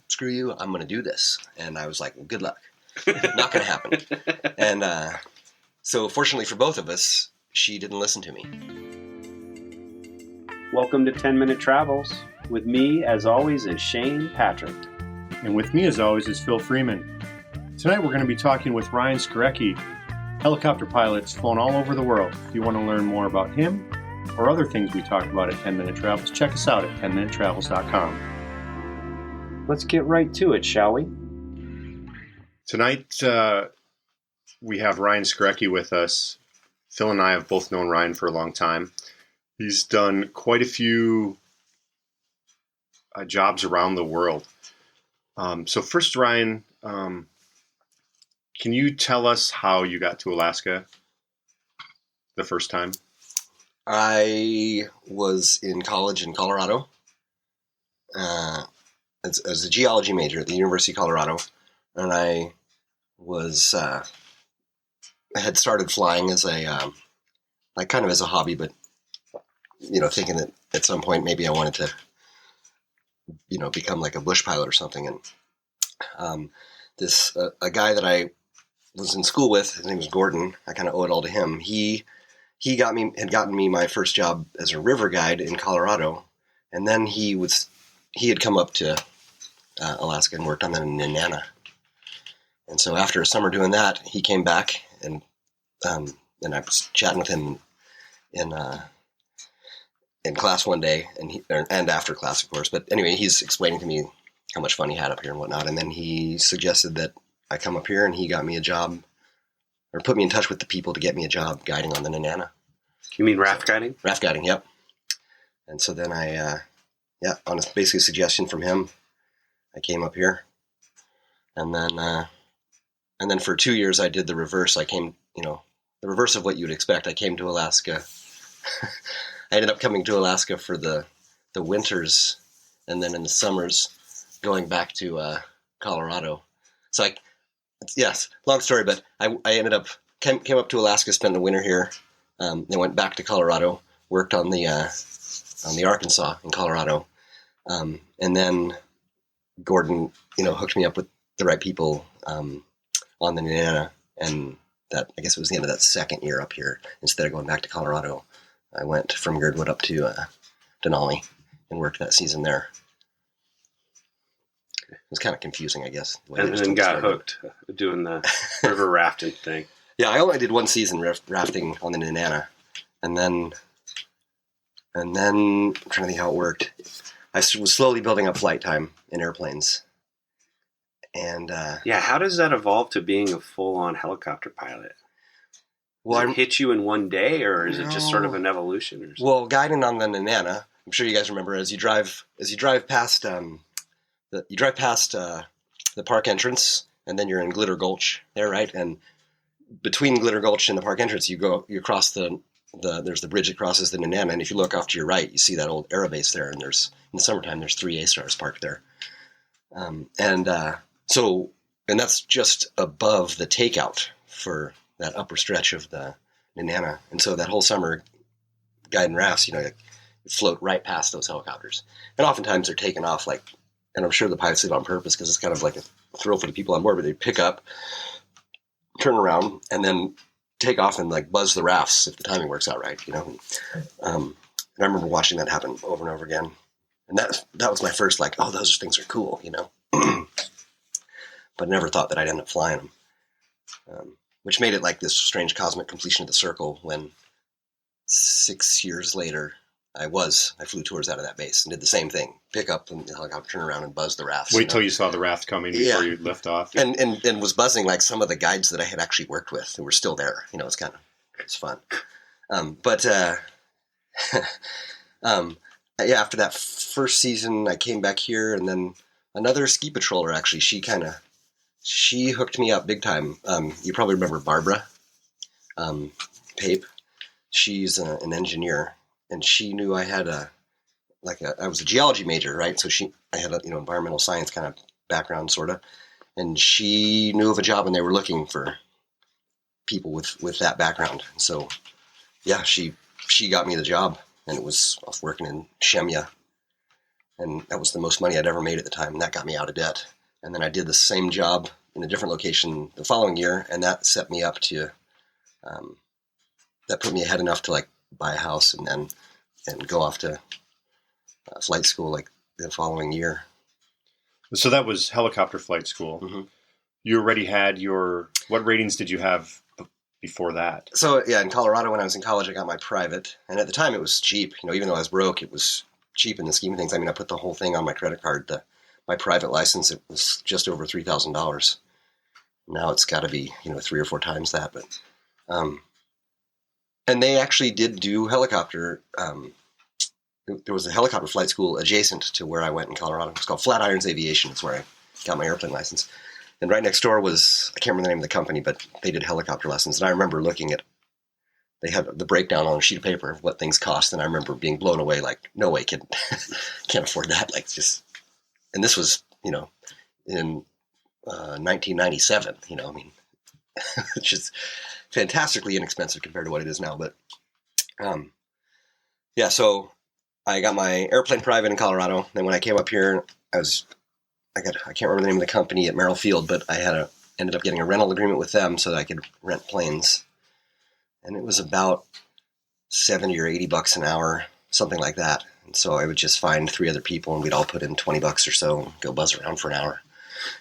screw you, I'm going to do this. And I was like, well, good luck. Not going to happen. And so fortunately for both of us, she didn't listen to me. Welcome to 10-Minute Travels. With me, as always, is Shane Patrick. And with me, as always, is Phil Freeman. Tonight we're going to be talking with Ryan Skorecki, helicopter pilot's flown all over the world. If you want to learn more about him or other things we talked about at 10-Minute Travels, check us out at 10minutetravels.com. Let's get right to it, shall we? Tonight we have Ryan Skorecki with us. Phil and I have both known Ryan for a long time. He's done quite a few jobs around the world. So first, Ryan, can you tell us how you got to Alaska the first time? I was in college in Colorado as a geology major at the University of Colorado, and I had started flying as a kind of as a hobby, but thinking that at some point maybe I wanted to become like a bush pilot or something. And a guy that I was in school with, his name was Gordon. I kind of owe it all to him. He had gotten me my first job as a river guide in Colorado, and then he had come up to Alaska and worked on the Nenana. And so after a summer doing that, he came back, and I was chatting with him in class one day, and after class, of course. But anyway, he's explaining to me how much fun he had up here and whatnot. And then he suggested that I come up here, and he got me a job, or put me in touch with the people to get me a job guiding on the Nenana. You mean raft guiding? Raft guiding, yep. And so then on a basically suggestion from him, I came up here. And then for 2 years I did the reverse. I came, the reverse of what you would expect. I came to Alaska. I ended up coming to Alaska for the winters, and then in the summers going back to Colorado. So yes, long story, but I ended up came up to Alaska, spent the winter here, then went back to Colorado, worked on the Arkansas in Colorado, and then Gordon, hooked me up with the right people on the Nenana, and that, I guess it was the end of that second year up here. Instead of going back to Colorado, I went from Girdwood up to Denali and worked that season there. It was kind of confusing, I guess. And then got hooked doing the river rafting thing. Yeah, I only did one season rafting on the Nenana, and then I'm trying to think how it worked. I was slowly building up flight time in airplanes. And how does that evolve to being a full-on helicopter pilot? Does it hit you in one day, or is it just sort of an evolution? Or something? Well, guiding on the Nenana, I'm sure you guys remember, as you drive past the park entrance, and then you're in Glitter Gulch there, right? And between Glitter Gulch and the park entrance, you cross there's the bridge that crosses the Nenana, and if you look off to your right, you see that old aero base there, and in the summertime there's 3 A-Stars parked there, and that's just above the takeout for that upper stretch of the Nenana. And so that whole summer, guiding rafts, you float right past those helicopters. And oftentimes they're taken off, and I'm sure the pilots did it on purpose because it's kind of like a thrill for the people on board, but they pick up, turn around, and then take off and buzz the rafts if the timing works out right, And I remember watching that happen over and over again. And that was my first, those things are cool, But never thought that I'd end up flying them. Which made it like this strange cosmic completion of the circle when 6 years later I flew tours out of that base and did the same thing. Pick up the helicopter, turn around and buzz the rafts. Wait till you saw the raft coming before you lift off. And was buzzing like some of the guides that I had actually worked with who were still there. It's fun. After that first season I came back here, and then another ski patroller, actually, she hooked me up big time. You probably remember Barbara Pape. She's an engineer, and she knew I had I was a geology major, right? So I had environmental science kind of background, sort of, and she knew of a job, and they were looking for people with that background. So, yeah, she got me the job, and it was off working in Shemya, And that was the most money I'd ever made at the time, and that got me out of debt. And then I did the same job in a different location the following year, and that set me up to, that put me ahead enough to like buy a house and go off to flight school like the following year. So that was helicopter flight school. Mm-hmm. You already had what ratings did you have before that? So yeah, in Colorado when I was in college, I got my private, and at the time it was cheap. Even though I was broke, it was cheap in the scheme of things. I mean, I put the whole thing on my credit card. My private license, it was just over $3,000. Now it's got to be 3 or 4 times that. But and they actually did do helicopter. There was a helicopter flight school adjacent to where I went in Colorado. It's called Flatirons Aviation. It's where I got my airplane license. And right next door was, I can't remember the name of the company, but they did helicopter lessons. And I remember looking at, they had the breakdown on a sheet of paper of what things cost. And I remember being blown away, like, no way, kid, can't afford that. Like, just, and this was, in 1997, I mean, which is fantastically inexpensive compared to what it is now. But, yeah, so I got my airplane private in Colorado. Then when I came up here, I can't remember the name of the company at Merrill Field, but I ended up getting a rental agreement with them so that I could rent planes. And it was about $70 or $80 an hour, something like that. And so I would just find 3 other people and we'd all put in $20 or so and go buzz around for an hour.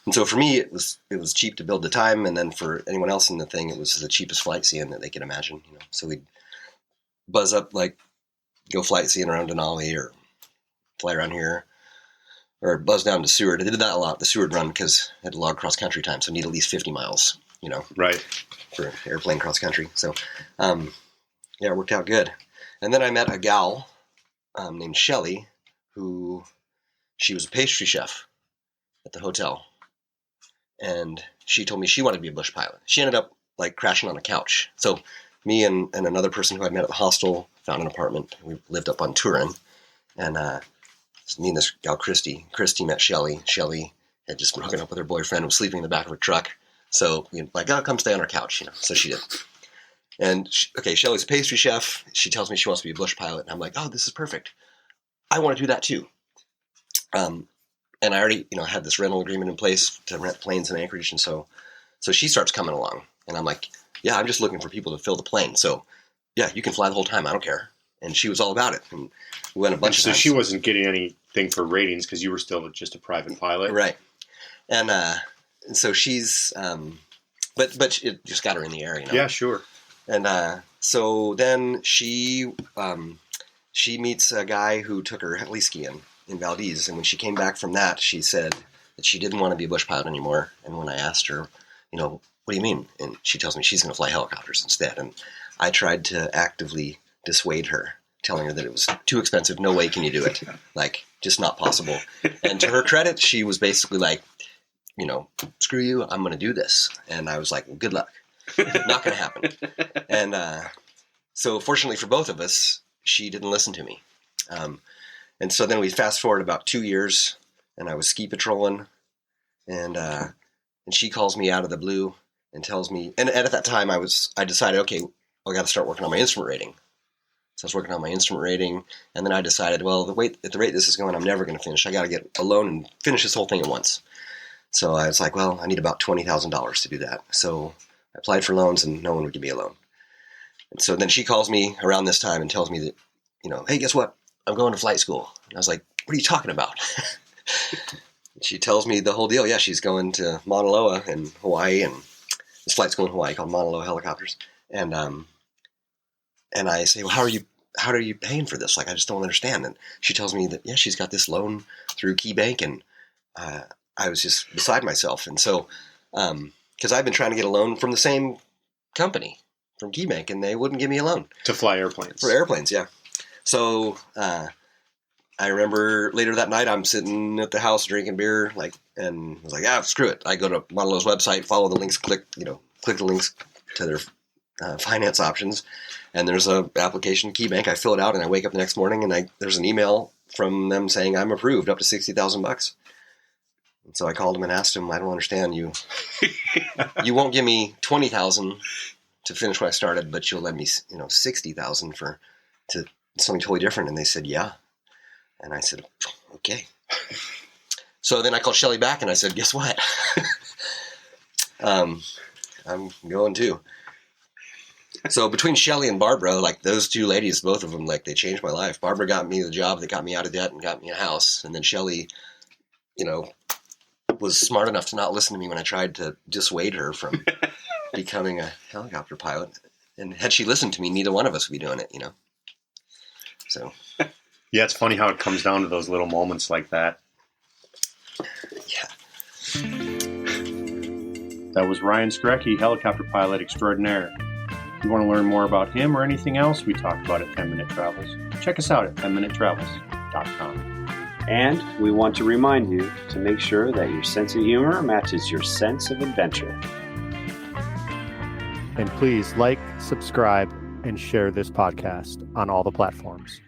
And so for me, it was cheap to build the time. And then for anyone else in the thing, it was the cheapest flight seeing that they could imagine, So we'd buzz up, like go flight seeing around Denali or fly around here. Or buzz down to Seward. I did that a lot, the Seward run, because I had to log cross-country time, so I need at least 50 miles, Right. For airplane cross-country. So, yeah, it worked out good. And then I met a gal named Shelly, she was a pastry chef at the hotel. And she told me she wanted to be a bush pilot. She ended up, like, crashing on a couch. So me and another person who I'd met at the hostel found an apartment. We lived up on Turin. And, me and this gal, Christy met Shelly. Shelly had just broken up with her boyfriend, was sleeping in the back of her truck. So, come stay on our couch, So she did. And, Shelly's a pastry chef. She tells me she wants to be a bush pilot. And I'm like, oh, this is perfect. I want to do that too. And I already, had this rental agreement in place to rent planes in Anchorage. And so she starts coming along. And I'm like, yeah, I'm just looking for people to fill the plane. So, yeah, you can fly the whole time. I don't care. And she was all about it. And we went a bunch of times. So she wasn't getting anything for ratings because you were still just a private pilot? Right. And so she's, but it just got her in the air, Yeah, sure. And so then she meets a guy who took her heli skiing in Valdez. And when she came back from that, she said that she didn't want to be a bush pilot anymore. And when I asked her, what do you mean? And she tells me she's going to fly helicopters instead. And I tried to actively dissuade her, telling her that it was too expensive. No way can you do it. Like, just not possible. And to her credit, she was basically like, screw you, I'm going to do this. And I was like, well, good luck. Not going to happen. And so fortunately for both of us, she didn't listen to me. And so then we fast forward about 2 years, and I was ski patrolling, and she calls me out of the blue and tells me, and at that time I decided, okay, I got to start working on my instrument rating. So I was working on my instrument rating, and then I decided, well, at the rate this is going, I'm never going to finish. I got to get a loan and finish this whole thing at once. So I was like, well, I need about $20,000 to do that. So I applied for loans, and no one would give me a loan. And so then she calls me around this time and tells me that, hey, guess what? I'm going to flight school. And I was like, what are you talking about? She tells me the whole deal. Yeah, she's going to Mauna Loa in Hawaii, and this flight school in Hawaii called Mauna Loa Helicopters. And I say, well, how are you paying for this? Like, I just don't understand. And she tells me that, yeah, she's got this loan through KeyBank. And I was just beside myself. And so, because I've been trying to get a loan from the same company, from KeyBank, and they wouldn't give me a loan. To fly airplanes. For airplanes, yeah. So I remember later that night, I'm sitting at the house drinking beer, and I was like, screw it. I go to Mauna Loa's website, follow the links, click the links to their finance options, and there's a application, KeyBank. I fill it out, and I wake up the next morning, and there's an email from them saying I'm approved up to $60,000. And so I called him and asked him, I don't understand you. You won't give me $20,000 to finish what I started, but you'll lend me, $60,000 to something totally different. And they said, yeah. And I said, okay. So then I called Shelly back and I said, guess what? I'm going too. So between Shelly and Barbara, like those two ladies, both of them, like they changed my life. Barbara got me the job that got me out of debt and got me a house. And then Shelly, was smart enough to not listen to me when I tried to dissuade her from becoming a helicopter pilot. And had she listened to me, neither one of us would be doing it, So. Yeah, it's funny how it comes down to those little moments like that. Yeah. That was Ryan Skorecki, helicopter pilot extraordinaire. If you want to learn more about him or anything else we talked about at 10 Minute Travels, check us out at 10minutetravels.com. And we want to remind you to make sure that your sense of humor matches your sense of adventure. And please like, subscribe, and share this podcast on all the platforms.